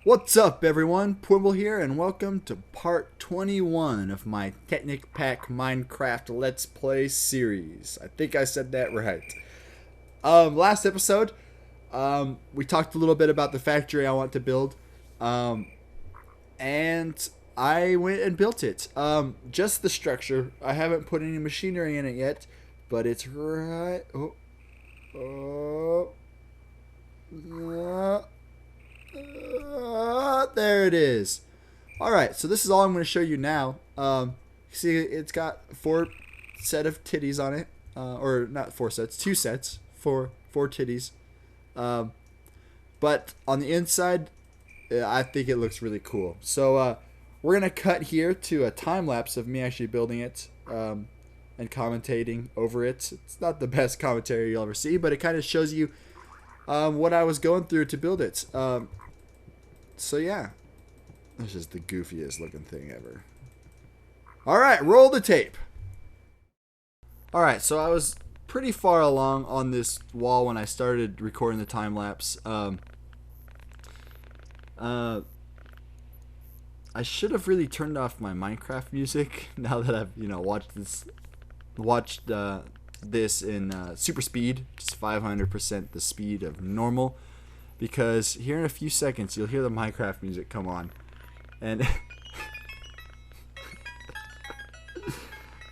What's up, everyone? Pwimble here, and welcome to part 21 of my Technic Pack Minecraft Let's Play series. I think I said that right. Last episode, we talked a little bit about the factory I want to build, and I went and built it. Just the structure. I haven't put any machinery in it yet, but it's right. There it is. Alright, so this is all I'm going to show you now. See, it's got four set of titties on it. Or not four sets, two sets. Four titties. But on the inside, I think it looks really cool. So we're going to cut here to a time lapse of me actually building it and commentating over it. It's not the best commentary you'll ever see, but it kind of shows you what I was going through to build it. So yeah, this is the goofiest looking thing ever. Alright, roll the tape. Alright, so I was pretty far along on this wall when I started recording the time lapse. I should have really turned off my Minecraft music now that I've watched this in super speed, just 500% the speed of normal. Because here in a few seconds, you'll hear the Minecraft music come on. And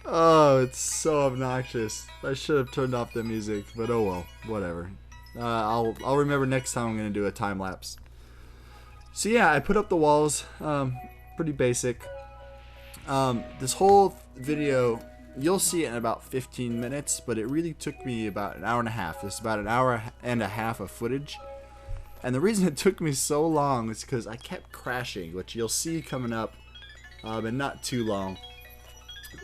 oh, it's so obnoxious. I should have turned off the music, but oh well, whatever. I'll remember next time I'm going to do a time lapse. So yeah, I put up the walls, pretty basic. This whole video, you'll see it in about 15 minutes, but it really took me about an hour and a half. This is about an hour and a half of footage. And the reason it took me so long is because I kept crashing, which you'll see coming up in not too long.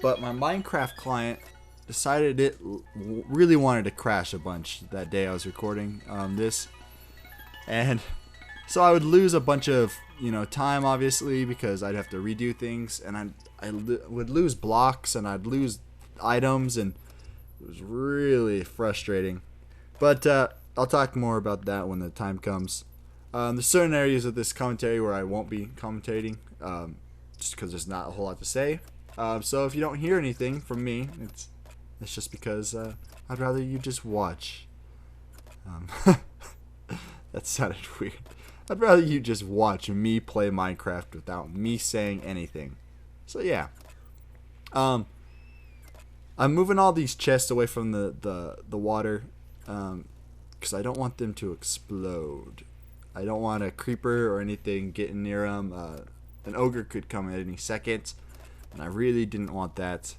But my Minecraft client decided it really wanted to crash a bunch that day I was recording this. And so I would lose a bunch of time, obviously, because I'd have to redo things. And I would lose blocks and I'd lose items, and it was really frustrating. But I'll talk more about that when the time comes. There's certain areas of this commentary where I won't be commentating, just because there's not a whole lot to say. So if you don't hear anything from me, it's just because I'd rather you just watch. That sounded weird. I'd rather you just watch me play Minecraft without me saying anything. So yeah. I'm moving all these chests away from the water. Because I don't want them to explode. I don't want a creeper or anything getting near them. An ogre could come at any second, and I really didn't want that,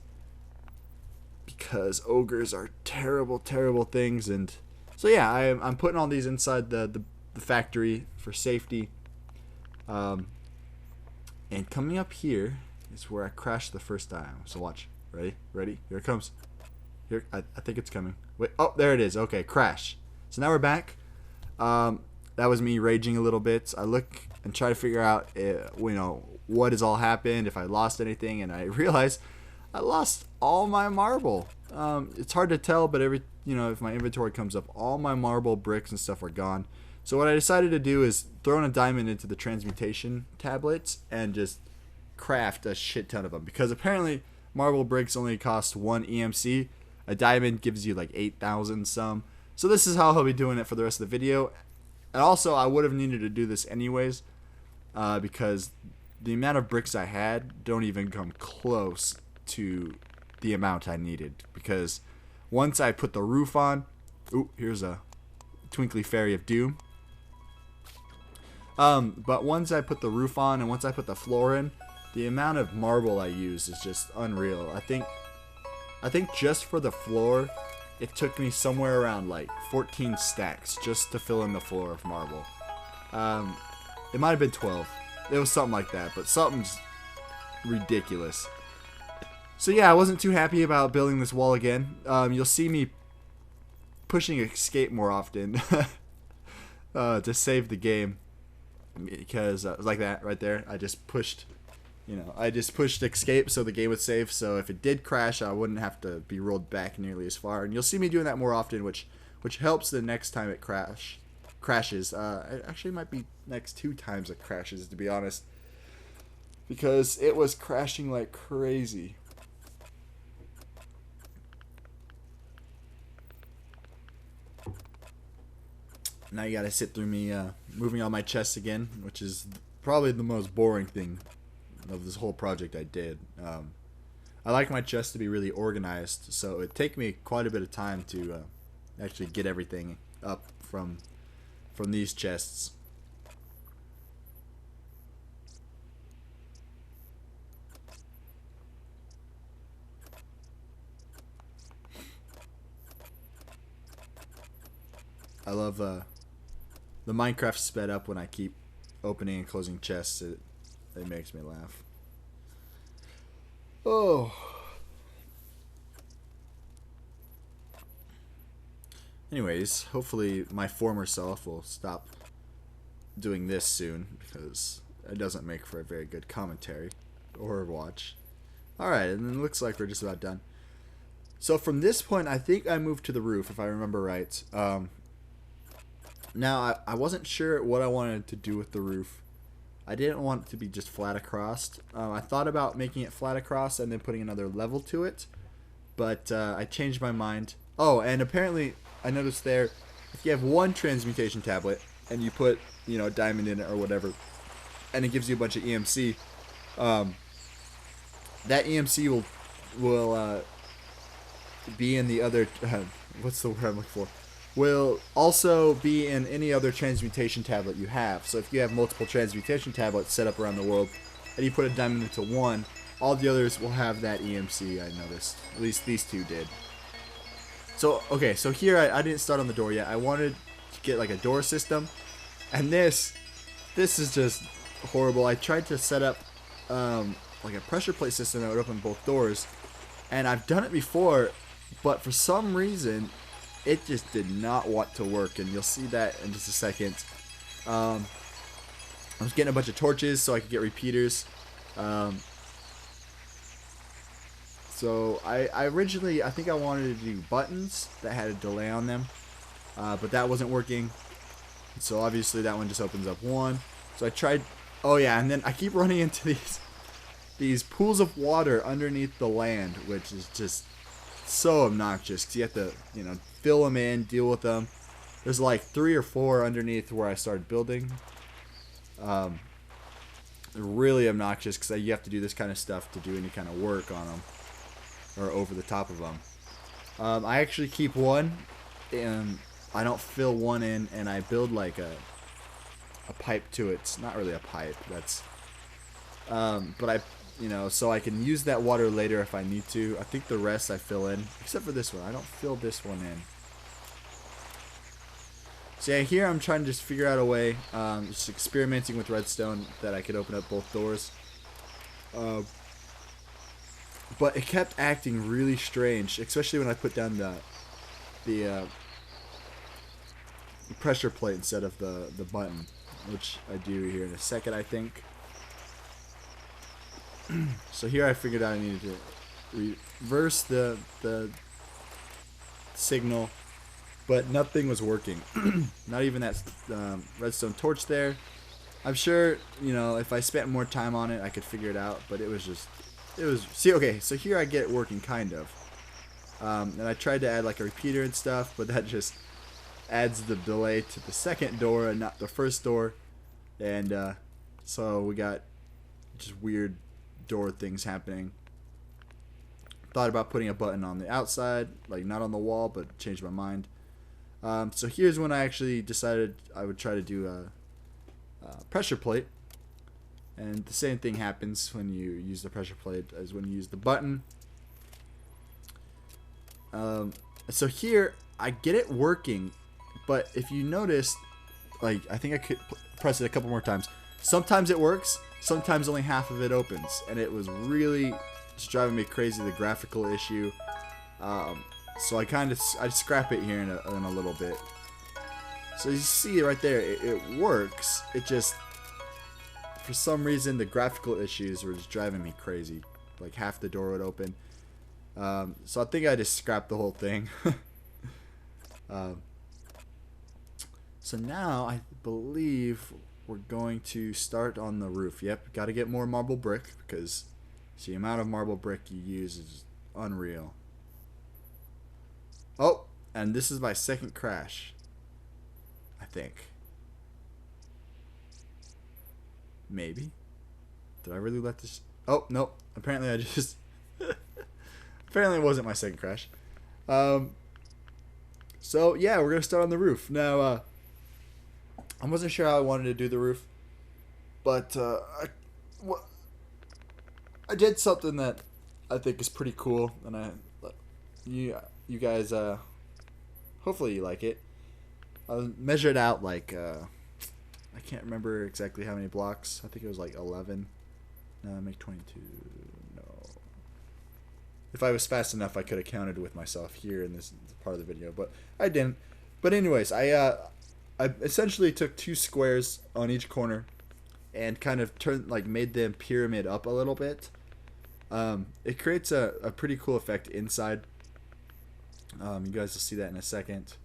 because ogres are terrible, terrible things. And so yeah, I'm putting all these inside the factory for safety. And coming up here is where I crashed the first time. So watch. Ready? Here it comes. Here, I think it's coming. Wait, oh, there it is. Okay, crash. So now we're back. That was me raging a little bit. I look and try to figure out, what has all happened, if I lost anything, and I realize I lost all my marble. It's hard to tell, but if my inventory comes up, all my marble bricks and stuff are gone. So what I decided to do is throw in a diamond into the transmutation tablets and just craft a shit ton of them, because apparently marble bricks only cost 1 EMC. A diamond gives you like 8,000 some. So this is how I'll be doing it for the rest of the video. And also, I would have needed to do this anyways, because the amount of bricks I had don't even come close to the amount I needed. Because once I put the roof on, ooh, here's a twinkly fairy of doom. But once I put the roof on and once I put the floor in, the amount of marble I use is just unreal. I think just for the floor, it took me somewhere around like 14 stacks just to fill in the floor of marble. It might have been 12. It was something like that, but something's ridiculous. So yeah, I wasn't too happy about building this wall again. You'll see me pushing escape more often to save the game, because like that right there, I just pushed escape so the game would save, so if it did crash, I wouldn't have to be rolled back nearly as far. And you'll see me doing that more often, which helps the next time it crashes. It actually might be next 2 times it crashes, to be honest, because it was crashing like crazy. Now you gotta sit through me moving all my chests again, which is probably the most boring thing of this whole project I did. I like my chests to be really organized, so it take me quite a bit of time to actually get everything up from these chests. I love the Minecraft sped up when I keep opening and closing chests. It makes me laugh. Oh. Anyways, hopefully my former self will stop doing this soon, because it doesn't make for a very good commentary or watch. Alright, and then it looks like we're just about done. So from this point, I think I moved to the roof, if I remember right. Now, I wasn't sure what I wanted to do with the roof. I didn't want it to be just flat across. I thought about making it flat across and then putting another level to it, but I changed my mind. Oh, and apparently, I noticed there, if you have one transmutation tablet and you put, you know, a diamond in it or whatever, and it gives you a bunch of EMC, that EMC will be in the other. What's the word I'm looking for? Will also be in any other transmutation tablet you have. So if you have multiple transmutation tablets set up around the world, and you put a diamond into one, all the others will have that EMC, I noticed. At least these two did. So, okay, so here I didn't start on the door yet. I wanted to get like a door system, and this is just horrible. I tried to set up like a pressure plate system that would open both doors, and I've done it before, but for some reason it just did not want to work, and you'll see that in just a second. I was getting a bunch of torches so I could get repeaters. So I originally, I think I wanted to do buttons that had a delay on them, but that wasn't working. So obviously that one just opens up one. So I tried, oh yeah, and then I keep running into these pools of water underneath the land, which is just so obnoxious, because you have to, you know, fill them in, deal with them. There's like 3 or 4 underneath where I started building. They're really obnoxious, because you have to do this kind of stuff to do any kind of work on them, or over the top of them. I actually keep one, and I don't fill one in, and I build like a pipe to it. It's not really a pipe, that's but I, you know, so I can use that water later if I need to. I think the rest I fill in, except for this one. I don't fill this one in. So yeah, here I'm trying to just figure out a way, just experimenting with redstone, that I could open up both doors. But it kept acting really strange, especially when I put down the pressure plate instead of the button, which I do here in a second, I think. So here I figured out I needed to reverse the signal, but nothing was working. Not even that redstone torch there. I'm sure, you know, if I spent more time on it, I could figure it out, but it was just, see, okay, so here I get it working, kind of. And I tried to add like a repeater and stuff, but that just adds the delay to the second door and not the first door. And so we got just weird door things happening. Thought about putting a button on the outside, like not on the wall, but changed my mind. So here's when I actually decided I would try to do a pressure plate, and the same thing happens when you use the pressure plate as when you use the button. So here I get it working, but if you notice, like, I think I could press it a couple more times. Sometimes it works, sometimes only half of it opens, and it was really just driving me crazy, the graphical issue. So I scrap it here in a little bit. So you see right there, it works. It just, for some reason, the graphical issues were just driving me crazy. Like half the door would open. So I think I just scrapped the whole thing. So now I believe we're going to start on the roof. Yep, got to get more marble brick because the amount of marble brick you use is unreal. Oh, and this is my second crash, I think. Maybe. Did I really let this... Oh, nope. Apparently I just... Apparently it wasn't my second crash. So, yeah, we're going to start on the roof. Now, I wasn't sure how I wanted to do the roof. But, I did something that I think is pretty cool. And you guys, hopefully you like it. I measured out, like, I can't remember exactly how many blocks. I think it was like 11. No, make 22. No. If I was fast enough, I could have counted with myself here in this part of the video, but I didn't. But anyways, I essentially took 2 squares on each corner and kind of made them pyramid up a little bit. It creates a pretty cool effect inside. You guys will see that in a second.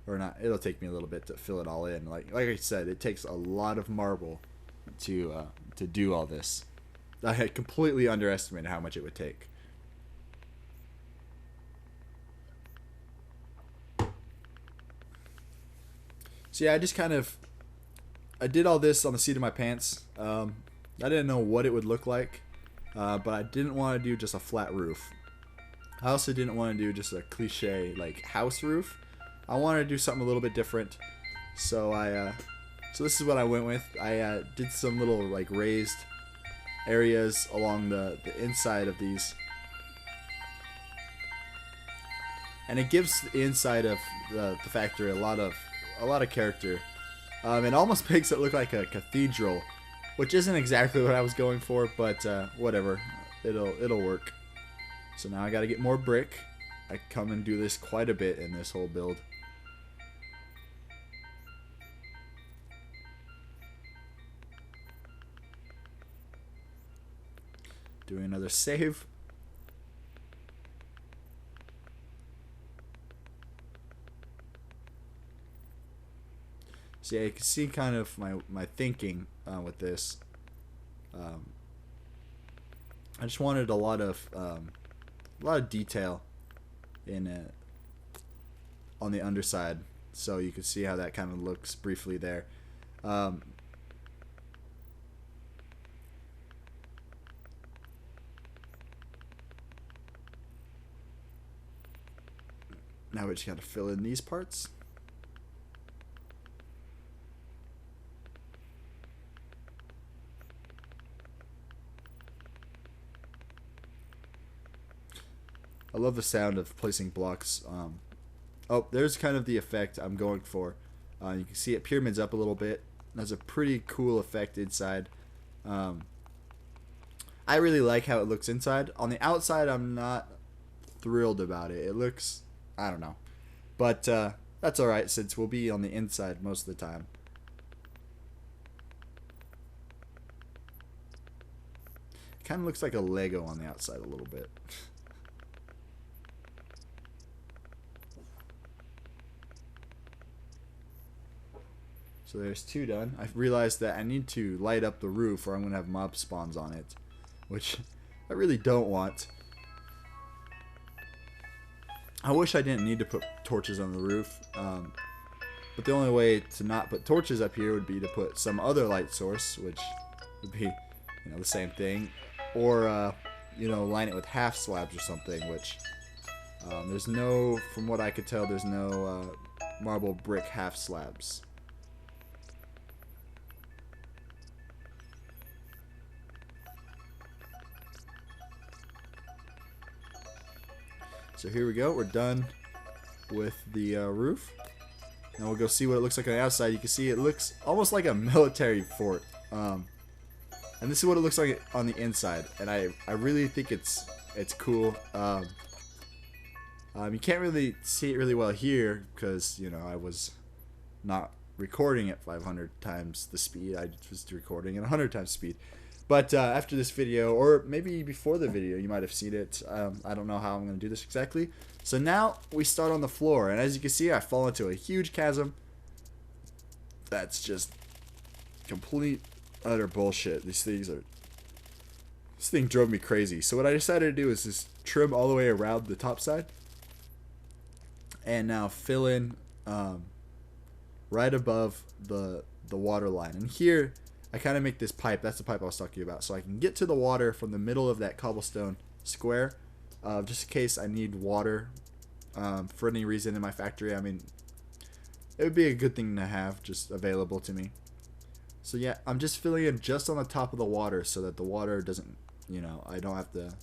Or not, it'll take me a little bit to fill it all in. Like I said, it takes a lot of marble to do all this. I had completely underestimated how much it would take. So yeah, I did all this on the seat of my pants. I didn't know what it would look like, but I didn't want to do just a flat roof. I also didn't want to do just a cliche like house roof. I wanted to do something a little bit different, so so this is what I went with. I did some little like raised areas along the inside of these, and it gives the inside of the factory a lot of character. It almost makes it look like a cathedral, which isn't exactly what I was going for, but whatever, it'll work. So now I got to get more brick. I come and do this quite a bit in this whole build. Doing another save. So yeah, you can see kind of my thinking with this. I just wanted a lot of detail in it on the underside, so you can see how that kind of looks briefly there. Now we just got to fill in these parts. I love the sound of placing blocks. Oh, there's kind of the effect I'm going for. You can see it pyramids up a little bit. That's a pretty cool effect inside. I really like how it looks inside. On the outside, I'm not thrilled about it. It looks... I don't know. But that's alright since we'll be on the inside most of the time. It kind of looks like a Lego on the outside a little bit. So there's 2 done. I've realized that I need to light up the roof or I'm going to have mob spawns on it, which I really don't want. I wish I didn't need to put torches on the roof, but the only way to not put torches up here would be to put some other light source, which would be, the same thing, or line it with half slabs or something. Which there's no, from what I could tell, there's no marble brick half slabs. So here we go. We're done with the roof. Now we'll go see what it looks like on the outside. You can see it looks almost like a military fort. And this is what it looks like on the inside. And I really think it's cool. You can't really see it really well here because, I was not recording at 500 times the speed. I was recording at 100 times speed. But after this video, or maybe before the video, you might have seen it. I don't know how I'm going to do this exactly. So now we start on the floor. And as you can see, I fall into a huge chasm. That's just complete utter bullshit. This thing drove me crazy. So what I decided to do is just trim all the way around the top side, and now fill in right above the water line. And here I kind of make this pipe. That's the pipe I was talking about, so I can get to the water from the middle of that cobblestone square, just in case I need water for any reason in my factory. I mean, it would be a good thing to have just available to me. So yeah, I'm just filling in just on the top of the water so that the water doesn't, I don't have to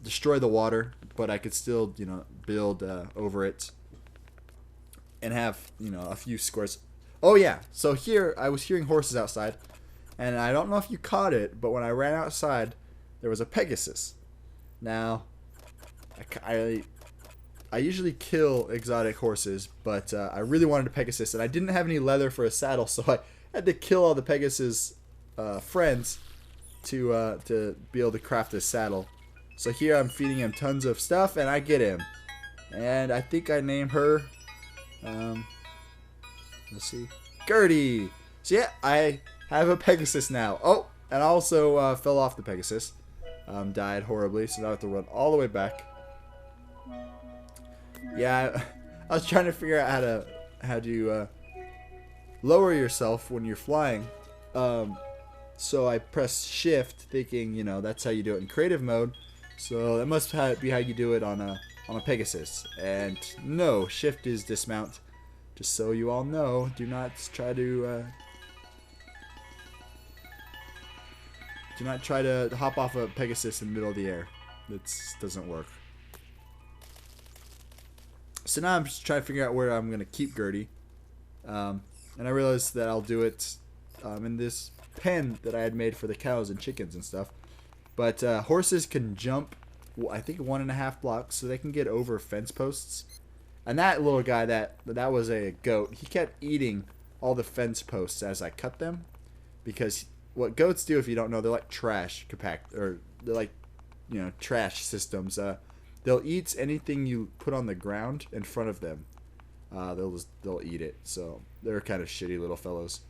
destroy the water, but I could still, build over it and have, a few squares. Oh yeah, so here I was hearing horses outside, and I don't know if you caught it, but when I ran outside, there was a Pegasus. Now, I usually kill exotic horses, but I really wanted a Pegasus, and I didn't have any leather for a saddle, so I had to kill all the Pegasus friends to be able to craft this saddle. So here I'm feeding him tons of stuff, and I get him. And I think I name her, let's see, Gertie. So yeah, I have a Pegasus now. Oh, and I also fell off the Pegasus. Died horribly, so now I have to run all the way back. Yeah, I was trying to figure out how to lower yourself when you're flying. So I pressed shift, thinking, that's how you do it in creative mode. So that must be how you do it on a Pegasus. And no, shift is dismount. Just so you all know, do not try to hop off a Pegasus in the middle of the air. That doesn't work. So now I'm just trying to figure out where I'm gonna keep Gertie. And I realized that I'll do it in this pen that I had made for the cows and chickens and stuff. But horses can jump, I think 1.5 blocks, so they can get over fence posts. And that little guy, that was a goat. He kept eating all the fence posts as I cut them, because what goats do, if you don't know, they're like trash they're like, trash systems. They'll eat anything you put on the ground in front of them. They'll eat it. So they're kind of shitty little fellows.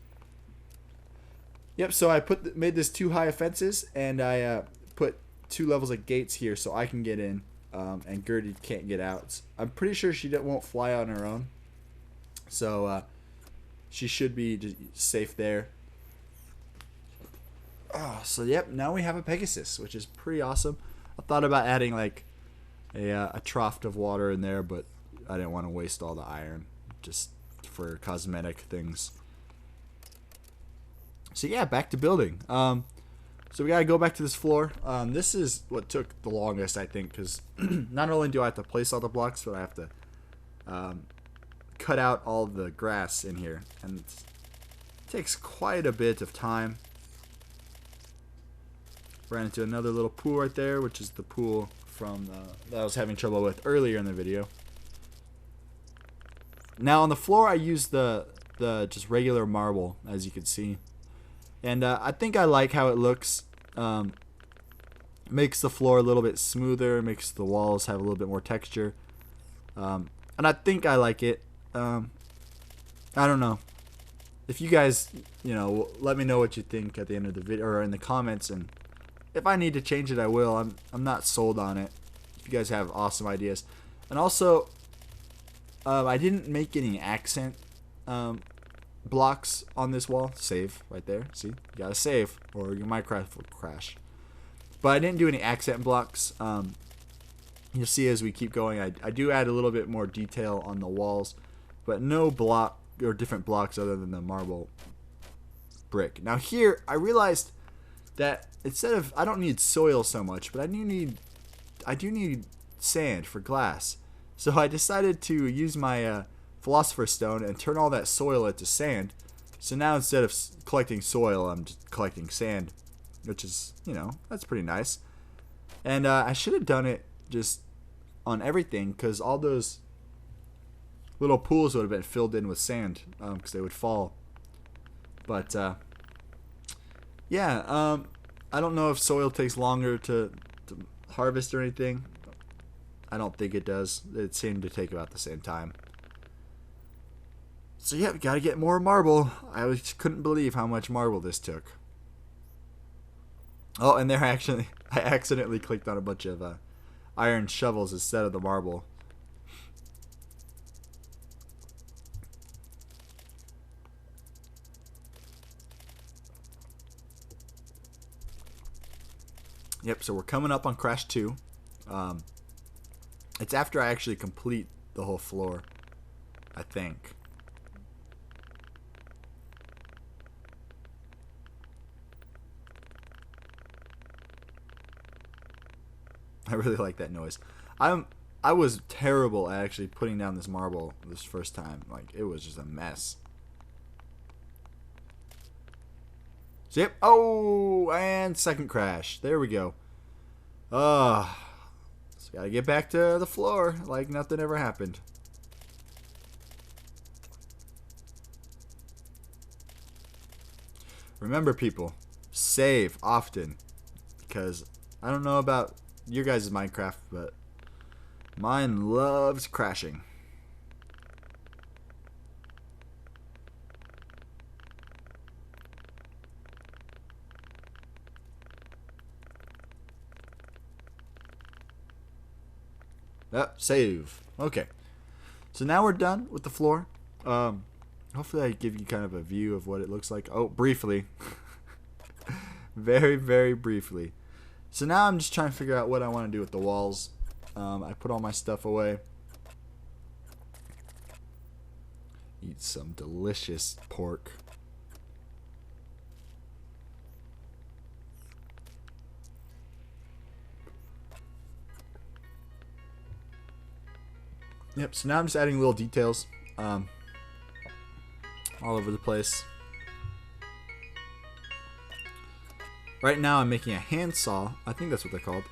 Yep. So I made this 2 high fences, and I put 2 levels of gates here so I can get in, and Gertie can't get out. I'm pretty sure she won't fly on her own, so she should be safe there. So yep. Now we have a Pegasus, which is pretty awesome. I thought about adding like a trough of water in there, but I didn't want to waste all the iron just for cosmetic things. So yeah, back to building. So we gotta go back to this floor. This is what took the longest, I think, because not only do I have to place all the blocks, but I have to cut out all the grass in here, and it takes quite a bit of time. Ran into another little pool right there, which is the pool from that I was having trouble with earlier in the video. Now on the floor I use the just regular marble, as you can see, and I think I like how it looks. Makes the floor a little bit smoother, makes the walls have a little bit more texture, and I think I like it. I don't know if you guys let me know what you think at the end of the video or in the comments, and if I need to change it, I will. I'm not sold on it. If you guys have awesome ideas. And also, I didn't make any accent blocks on this wall. Save right there. See? You gotta save or your Minecraft will crash. But I didn't do any accent blocks. You'll see as we keep going, I do add a little bit more detail on the walls, but no block or different blocks other than the marble brick. Now here, I realized that instead of, I don't need soil so much, but I do need sand for glass. So I decided to use my philosopher's stone and turn all that soil into sand. So now instead of collecting soil, I'm just collecting sand, which is, that's pretty nice. And I should have done it just on everything, because all those little pools would have been filled in with sand, because they would fall. But yeah, I don't know if soil takes longer to harvest or anything. I don't think it does. It seemed to take about the same time. So yeah, we gotta get more marble. I just couldn't believe how much marble this took. Oh, and I accidentally clicked on a bunch of iron shovels instead of the marble. Yep, so we're coming up on Crash 2. It's after I actually complete the whole floor, I think. I really like that noise. I was terrible at actually putting down this marble this first time. Like, it was just a mess. So, yep. Oh, and second crash. There we go. So gotta get back to the floor like nothing ever happened. Remember, people, save often, because I don't know about your guys' Minecraft, but mine loves crashing. Yep, save. Okay. So now we're done with the floor. Hopefully I give you kind of a view of what it looks like. Oh, briefly. Very, very briefly. So now I'm just trying to figure out what I want to do with the walls. I put all my stuff away. Eat some delicious pork. Yep, so now I'm just adding little details all over the place. Right now I'm making a handsaw, I think that's what they're called,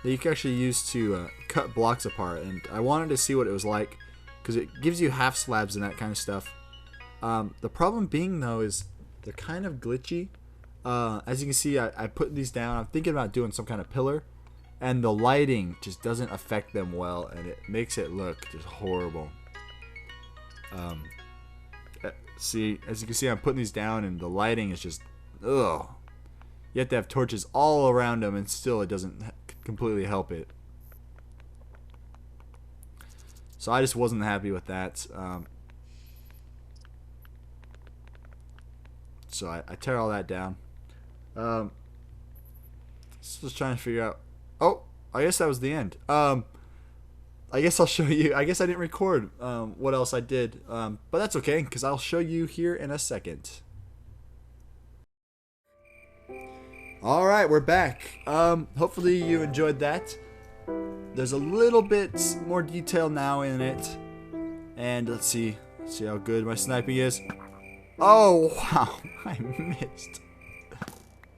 that you can actually use to cut blocks apart. And I wanted to see what it was like, because it gives you half slabs and that kind of stuff. The problem being, though, is they're kind of glitchy. As you can see, I put these down. I'm thinking about doing some kind of pillar. And the lighting just doesn't affect them well, and it makes it look just horrible. See, as you can see, I'm putting these down, and the lighting is just, ugh. You have to have torches all around them, and still it doesn't completely help it. So I just wasn't happy with that. So I tear all that down. Just trying to figure out. Oh, I guess that was the end. I guess I'll show you. I guess I didn't record what else I did, but that's okay, because I'll show you here in a second. Alright, we're back. Hopefully you enjoyed that. There's a little bit more detail now in it. And let's see how good my sniping is. Oh, wow. I missed.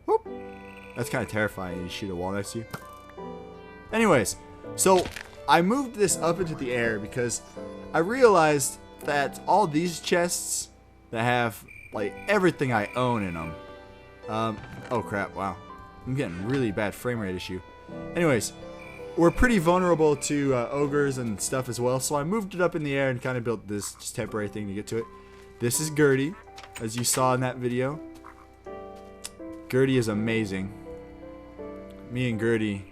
Whoop. That's kind of terrifying. You shoot a wall next to you. Anyways, so I moved this up into the air because I realized that all these chests that have like everything I own in them. Oh crap! Wow, I'm getting really bad frame rate issue. Anyways, we're pretty vulnerable to ogres and stuff as well. So I moved it up in the air and kind of built this just temporary thing to get to it. This is Gertie, as you saw in that video. Gertie is amazing. Me and Gertie.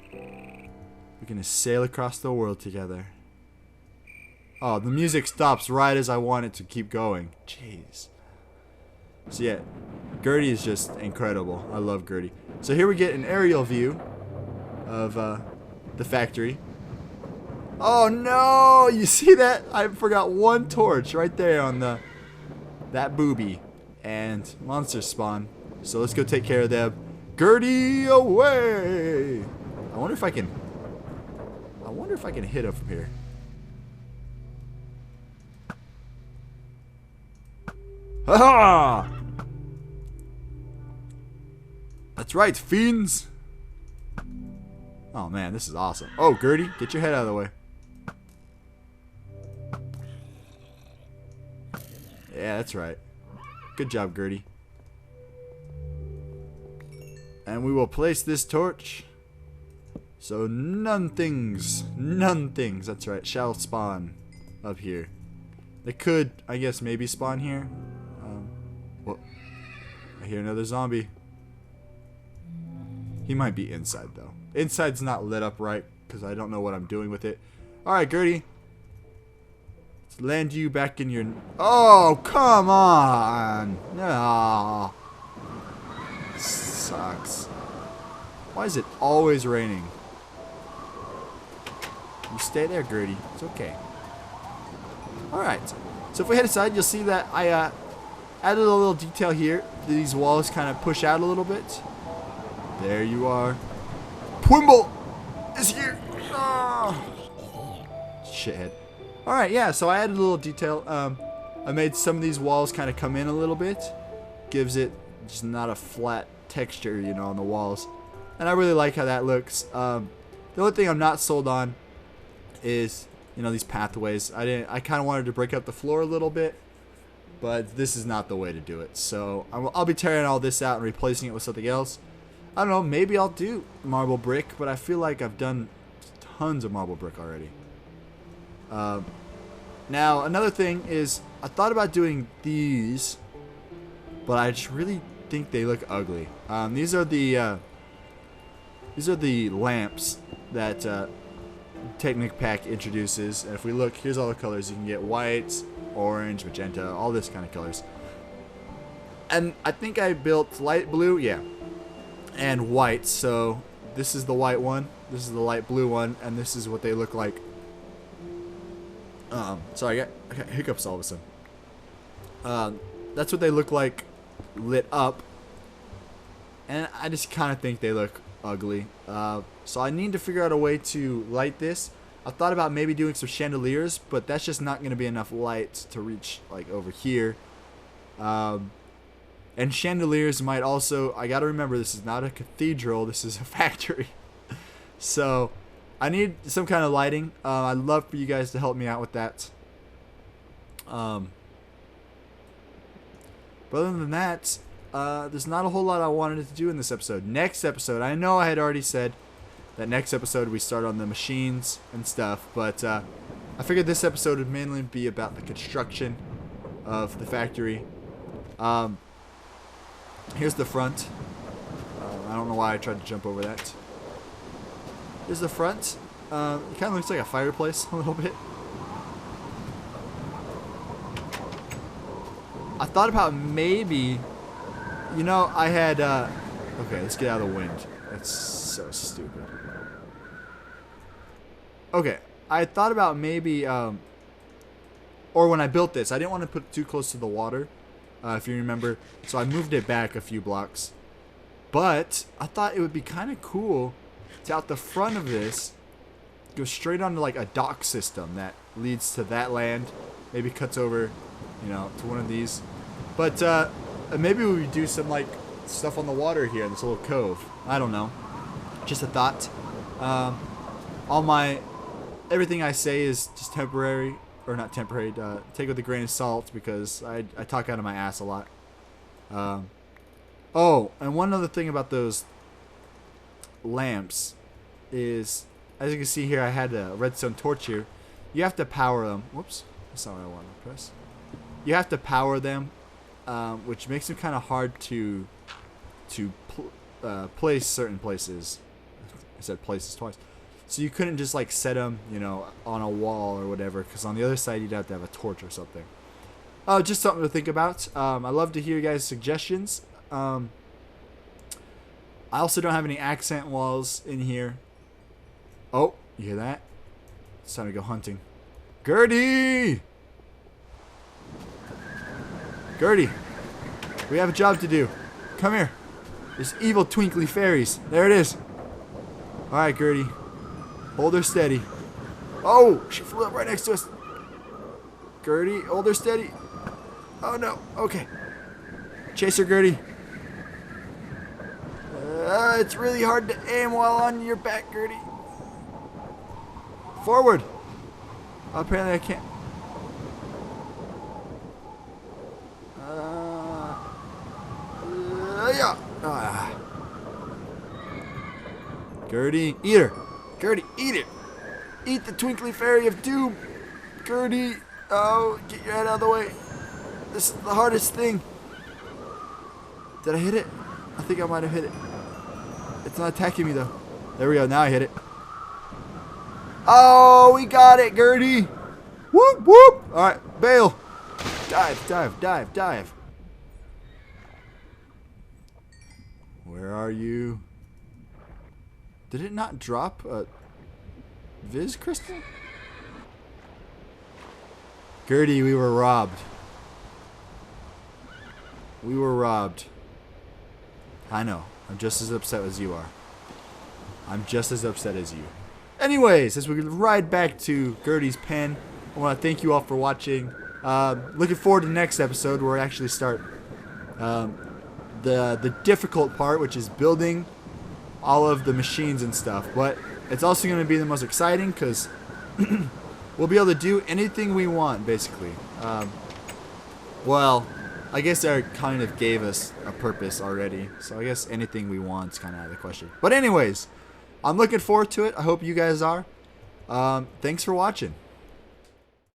We're gonna sail across the world together. Oh, the music stops right as I want it to keep going. Jeez. So yeah, Gertie is just incredible. I love Gertie. So here we get an aerial view of the factory. Oh no! You see that? I forgot one torch right there on that booby. And monsters spawn. So let's go take care of them. Gertie away! I wonder if I can hit him from here. Ha! That's right, fiends. Oh man, this is awesome. Oh, Gertie, get your head out of the way. Yeah, that's right. Good job, Gertie. And we will place this torch. So none things, that's right, shall spawn up here. They could, I guess, maybe spawn here. Whoa. I hear another zombie. He might be inside, though. Inside's not lit up right, because I don't know what I'm doing with it. Alright, Gertie. Let's land you back in your... Oh, come on! No. Sucks. Why is it always raining? You stay there, Gertie. It's okay. Alright. So if we head aside, you'll see that I added a little detail here. These walls kind of push out a little bit. There you are. Pwimble is here. Oh. Shithead. Alright, yeah, so I added a little detail. I made some of these walls kind of come in a little bit. Gives it just not a flat texture, you know, on the walls. And I really like how that looks. The only thing I'm not sold on is, you know, these pathways. I kind of wanted to break up the floor a little bit, but this is not the way to do it. So I'll be tearing all this out and replacing it with something else. I don't know, maybe I'll do marble brick, but I feel like I've done tons of marble brick already. Now, another thing is, I thought about doing these, but I just really think they look ugly. These are the lamps that Technic pack introduces. And if we look, here's all the colors. You can get white, orange, magenta, all this kind of colors. And I think I built light blue, yeah, and white. So this is the white one, this is the light blue one, and this is what they look like. Sorry, I got hiccups all of a sudden. That's what they look like lit up, and I just kind of think they look ugly. So I need to figure out a way to light this. I thought about maybe doing some chandeliers, but that's just not going to be enough light to reach like over here. And chandeliers might also, I got to remember, this is not a cathedral, this is a factory. So I need some kind of lighting. I'd love for you guys to help me out with that. But other than that, there's not a whole lot I wanted to do in this episode. Next episode, I know I had already said that next episode we start on the machines and stuff, but I figured this episode would mainly be about the construction of the factory. Here's the front. I don't know why I tried to jump over that. Here's the front. It kind of looks like a fireplace a little bit. I thought about maybe, you know, I had, okay, let's get out of the wind. That's so stupid. Okay, I thought about maybe, or when I built this, I didn't want to put it too close to the water, if you remember, so I moved it back a few blocks. But I thought it would be kind of cool to, out the front of this, go straight onto like a dock system that leads to that land, maybe cuts over, you know, to one of these. But maybe we would do some like stuff on the water here in this little cove. I don't know, just a thought. Everything I say is just temporary, or not temporary. Take it with a grain of salt, because I talk out of my ass a lot. Oh, and one other thing about those lamps is, as you can see here, I had a redstone torch here. You have to power them. Whoops, that's not what I wanted to press. You have to power them, which makes them kind of hard to place certain places. I said places twice. So you couldn't just like set them, you know, on a wall or whatever, because on the other side you'd have to have a torch or something. Just something to think about. I love to hear you guys' suggestions. I also don't have any accent walls in here. Oh, you hear that? It's time to go hunting. Gertie! Gertie, we have a job to do. Come here. There's evil twinkly fairies. There it is. Alright, Gertie. Hold her steady. Oh, she flew up right next to us. Gertie, hold her steady. Oh no, okay. Chase her, Gertie. It's really hard to aim while on your back, Gertie. Forward. Apparently I can't. Yeah. Gertie, eat her. Gertie, eat it. Eat the twinkly fairy of doom. Gertie. Oh, get your head out of the way. This is the hardest thing. Did I hit it? I think I might have hit it. It's not attacking me though. There we go. Now I hit it. Oh, we got it, Gertie. Whoop, whoop. All right, bail. Dive, dive, dive, dive. Where are you? Did it not drop a Viz crystal? Gertie, we were robbed. We were robbed. I know. I'm just as upset as you are. I'm just as upset as you. Anyways, as we ride back to Gertie's pen, I want to thank you all for watching. Looking forward to the next episode where I actually start the difficult part, which is building all of the machines and stuff. But it's also going to be the most exciting because we'll be able to do anything we want, basically. Well, I guess they kind of gave us a purpose already, so I guess anything we want is kind of out of the question. But anyways, I'm looking forward to it. I hope you guys are. Thanks for watching.